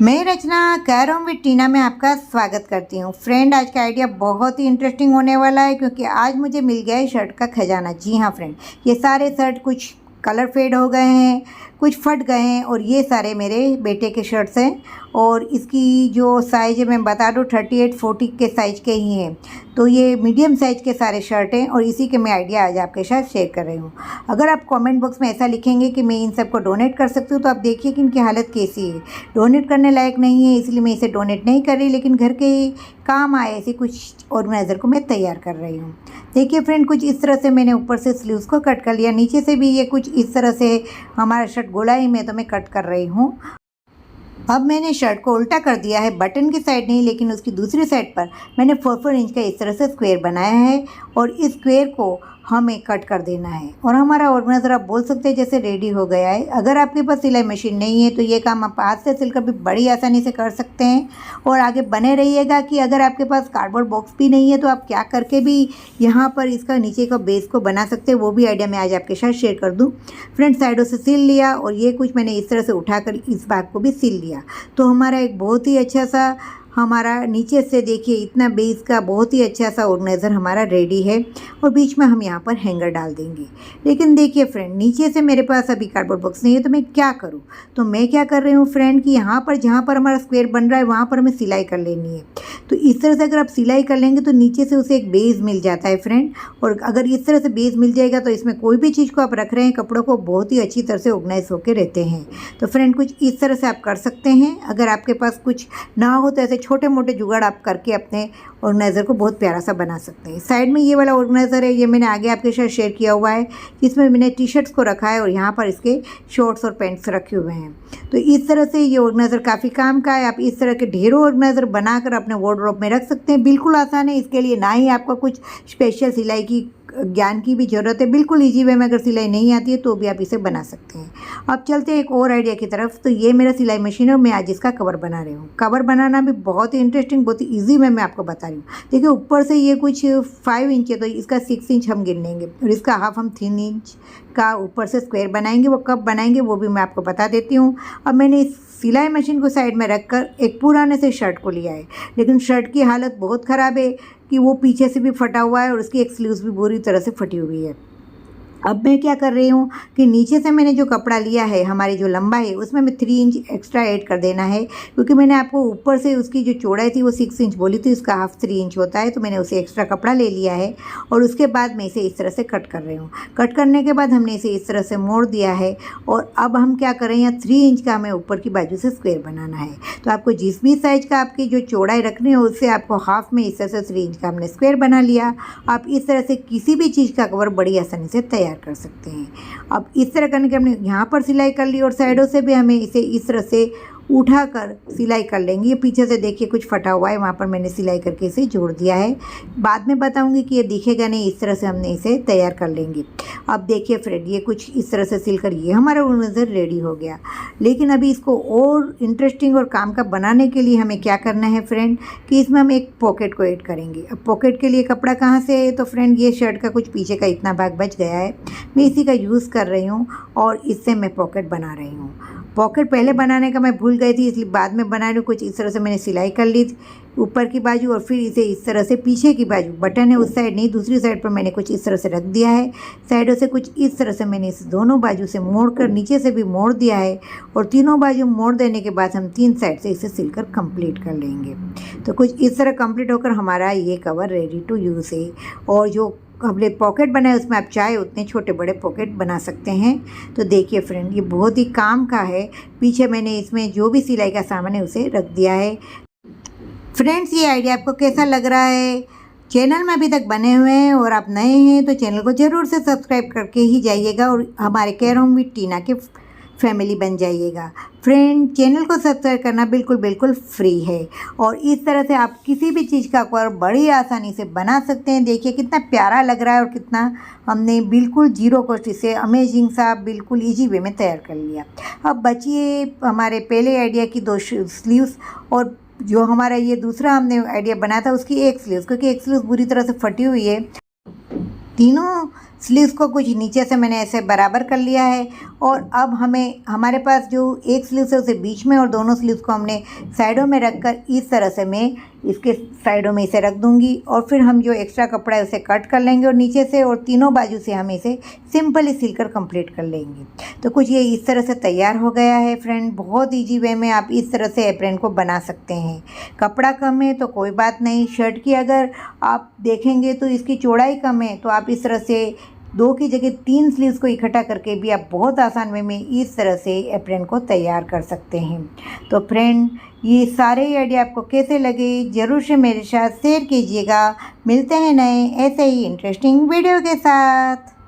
मैं रचना carrom with टीना में आपका स्वागत करती हूँ। फ्रेंड, आज का आइडिया बहुत ही इंटरेस्टिंग होने वाला है क्योंकि आज मुझे मिल गया है शर्ट का खजाना। जी हाँ फ्रेंड, ये सारे शर्ट कुछ कलर फेड हो गए हैं, कुछ फट गए हैं और ये सारे मेरे बेटे के शर्ट्स हैं। और इसकी जो साइज़ है मैं बता दूँ 38-40 के साइज़ के ही हैं। तो ये मीडियम साइज़ के सारे शर्ट हैं और इसी के मैं आइडिया आज आपके साथ शेयर कर रही हूँ। अगर आप कमेंट बॉक्स में ऐसा लिखेंगे कि मैं इन सबको डोनेट कर सकती हूँ तो आप देखिए कि इनकी हालत कैसी है। डोनेट करने लायक नहीं है इसलिए मैं इसे डोनेट नहीं कर रही, लेकिन घर के काम आए ऐसे कुछ ऑर्गेनाइज़र को मैं तैयार कर रही हूँ। देखिए फ्रेंड, कुछ इस तरह से मैंने ऊपर से स्लीव्स को कट कर लिया, नीचे से भी ये कुछ इस तरह से हमारा शर्ट गोलाई में तो मैं कट कर रही हूँ। अब मैंने शर्ट को उल्टा कर दिया है, बटन की साइड नहीं लेकिन उसकी दूसरी साइड पर मैंने 4-4 इंच का इस तरह से स्क्वायर बनाया है और इस स्क्वायर को हमें कट कर देना है और हमारा ऑर्गेनाइजर आप बोल सकते हैं जैसे रेडी हो गया है। अगर आपके पास सिलाई मशीन नहीं है तो ये काम आप हाथ से सिलकर भी बड़ी आसानी से कर सकते हैं। और आगे बने रहिएगा कि अगर आपके पास कार्डबोर्ड बॉक्स भी नहीं है तो आप क्या करके भी यहाँ पर इसका नीचे का बेस को बना सकते हैं, वो भी आइडिया मैं आज आपके साथ शेयर कर दूँ। फ्रंट साइडों से सिल लिया और ये कुछ मैंने इस तरह से उठाकर इस भाग को भी सिल लिया। तो हमारा एक बहुत ही अच्छा सा हमारा नीचे से देखिए इतना बेस का बहुत ही अच्छा सा ऑर्गेनाइज़र हमारा रेडी है। और बीच में हम यहाँ पर हैंगर डाल देंगे। लेकिन देखिए फ्रेंड, नीचे से मेरे पास अभी कार्डबोर्ड बॉक्स नहीं है तो मैं क्या करूँ। तो मैं क्या कर रही हूँ फ्रेंड कि यहाँ पर जहाँ पर हमारा स्क्वायर बन रहा है वहाँ पर हमें सिलाई कर लेनी है। तो इस तरह से अगर आप सिलाई कर लेंगे तो नीचे से उसे एक बेस मिल जाता है फ्रेंड। और अगर इस तरह से बेस मिल जाएगा तो इसमें कोई भी चीज़ को आप रख रहे हैं कपड़ों को बहुत ही अच्छी तरह से ऑर्गेनाइज होकर रहते हैं। तो फ्रेंड, कुछ इस तरह से आप कर सकते हैं। अगर आपके पास कुछ ना हो तो ऐसे छोटे मोटे जुगाड़ आप करके अपने ऑर्गेनाइज़र को बहुत प्यारा सा बना सकते हैं। साइड में ये वाला ऑर्गेनाइज़र है, ये मैंने आगे आपके साथ शेयर किया हुआ है। इसमें मैंने टी शर्ट्स को रखा है और यहाँ पर इसके शॉर्ट्स और पैंट्स रखे हुए हैं। तो इस तरह से ये ऑर्गेनाइज़र काफ़ी काम का है। आप इस तरह के ढेरों ऑर्गेनाइज़र बनाकर अपने वार्डरोब में रख सकते हैं। बिल्कुल आसान है, इसके लिए ना ही आपको कुछ स्पेशल सिलाई की ज्ञान की भी ज़रूरत है। बिल्कुल ईजी वे में अगर सिलाई नहीं आती है तो भी आप इसे बना सकते हैं। अब चलते हैं एक और आइडिया की तरफ। तो ये मेरा सिलाई मशीन है और मैं आज इसका कवर बना रही हूँ। कवर बनाना भी बहुत ही इंटरेस्टिंग, बहुत ही ईजी वे में आपको बता रही हूँ। देखिए ऊपर से ये कुछ 5 इंच है तो इसका 6 इंच हम गिन लेंगे और इसका हाफ हम 3 इंच का ऊपर से स्क्वायर बनाएंगे। वो कब बनाएंगे वो भी मैं आपको बता देती हूँ। अब मैंने इस सिलाई मशीन को साइड में रखकर एक पुराने से शर्ट को लिया है, लेकिन शर्ट की हालत बहुत ख़राब है कि वो पीछे से भी फटा हुआ है और उसकी एक स्लीव्स भी बुरी तरह से फटी हुई है। अब मैं क्या कर रही हूँ कि नीचे से मैंने जो कपड़ा लिया है, हमारी जो लंबाई है उसमें मैं 3 इंच एक्स्ट्रा ऐड कर देना है, क्योंकि मैंने आपको ऊपर से उसकी जो चौड़ाई थी वो 6 इंच बोली थी, उसका हाफ 3 इंच होता है। तो मैंने उसे एक्स्ट्रा कपड़ा ले लिया है और उसके बाद मैं इसे इस तरह से कट कर रही हूँ। कट करने के बाद हमने इसे इस तरह से मोड़ दिया है और अब हम क्या करें, यहाँ 3 इंच का हमें ऊपर की बाजू से स्क्वायर बनाना है। तो आपको जिस भी साइज़ का आपकी जो चौड़ाई रखनी है उससे आपको हाफ में इस तरह से 3 इंच का हमने स्क्वायर बना लिया। आप इस तरह से किसी भी चीज़ का कवर बड़ी आसानी से तैयार कर सकते हैं। अब इस तरह करने के हमने यहाँ पर सिलाई कर ली और साइडों से भी हमें इसे इस तरह से उठाकर सिलाई कर लेंगे। ये पीछे से देखिए कुछ फटा हुआ है, वहाँ पर मैंने सिलाई करके इसे जोड़ दिया है। बाद में बताऊंगी कि ये दिखेगा नहीं, इस तरह से हमने इसे तैयार कर लेंगे। अब देखिए फ्रेंड, ये कुछ इस तरह से सिलकर ये हमारा ऑर्गेनाइज़र रेडी हो गया। लेकिन अभी इसको और इंटरेस्टिंग और काम का बनाने के लिए हमें क्या करना है फ्रेंड कि इसमें हम एक पॉकेट को ऐड करेंगे। अब पॉकेट के लिए कपड़ा कहाँ से है, तो फ्रेंड ये शर्ट का कुछ पीछे का इतना भाग बच गया है, मैं इसी का यूज़ कर रही हूँ और इससे मैं पॉकेट बना रही हूँ। पॉकेट पहले बनाने का मैं भूल गई थी इसलिए बाद में बना रही हूँ। कुछ इस तरह से मैंने सिलाई कर ली थी ऊपर की बाजू और फिर इसे इस तरह से पीछे की बाजू, बटन है उस साइड नहीं दूसरी साइड पर मैंने कुछ इस तरह से रख दिया है। साइडों से कुछ इस तरह से मैंने इस दोनों बाजू से मोड़ कर नीचे से भी मोड़ दिया है और तीनों बाजू मोड़ देने के बाद हम 3 साइड से इसे सिलकर कंप्लीट कर लेंगे। तो कुछ इस तरह कंप्लीट होकर हमारा ये कवर रेडी टू यूज़ है। और जो हमने पॉकेट बनाए उसमें आप चाहे उतने छोटे बड़े पॉकेट बना सकते हैं। तो देखिए फ्रेंड, ये बहुत ही काम का है। पीछे मैंने इसमें जो भी सिलाई का सामान है उसे रख दिया है। फ्रेंड्स, ये आइडिया आपको कैसा लग रहा है? चैनल में अभी तक बने हुए हैं और आप नए हैं तो चैनल को ज़रूर से सब्सक्राइब करके ही जाइएगा और हमारे कैरम विद टीना के फैमिली बन जाइएगा। फ्रेंड, चैनल को सब्सक्राइब करना बिल्कुल फ्री है और इस तरह से आप किसी भी चीज़ का कवर बड़ी आसानी से बना सकते हैं। देखिए कितना प्यारा लग रहा है और कितना हमने बिल्कुल जीरो कॉस्ट इसे अमेजिंग सा बिल्कुल इजी वे में तैयार कर लिया। अब बचिए हमारे पहले आइडिया की 2 स्लीव्स और जो हमारा ये दूसरा हमने आइडिया बनाया था उसकी एक स्लीव्स, क्योंकि एक स्लीव्स बुरी तरह से फटी हुई है। तीनों स्लीव्स को कुछ नीचे से मैंने ऐसे बराबर कर लिया है और अब हमारे पास जो एक स्लीव है उसे बीच में और दोनों स्लीव्स को हमने साइडों में रखकर इस तरह से मैं इसके साइडों में इसे रख दूंगी और फिर हम जो एक्स्ट्रा कपड़ा है उसे कट कर लेंगे और नीचे से और तीनों बाजू से हम इसे सिंपली सिलकर कंप्लीट कर लेंगे। तो कुछ ये इस तरह से तैयार हो गया है फ्रेंड। बहुत ईजी वे में आप इस तरह से एप्रन को बना सकते हैं। कपड़ा कम है तो कोई बात नहीं, शर्ट की अगर आप देखेंगे तो इसकी चौड़ाई कम है तो आप इस तरह से 2 की जगह 3 स्लीव्स को इकट्ठा करके भी आप बहुत आसान वे में इस तरह से एप्रन को तैयार कर सकते हैं। तो फ्रेंड, ये सारे आइडिया आपको कैसे लगे ज़रूर से मेरे साथ शेयर कीजिएगा। मिलते हैं नए ऐसे ही इंटरेस्टिंग वीडियो के साथ।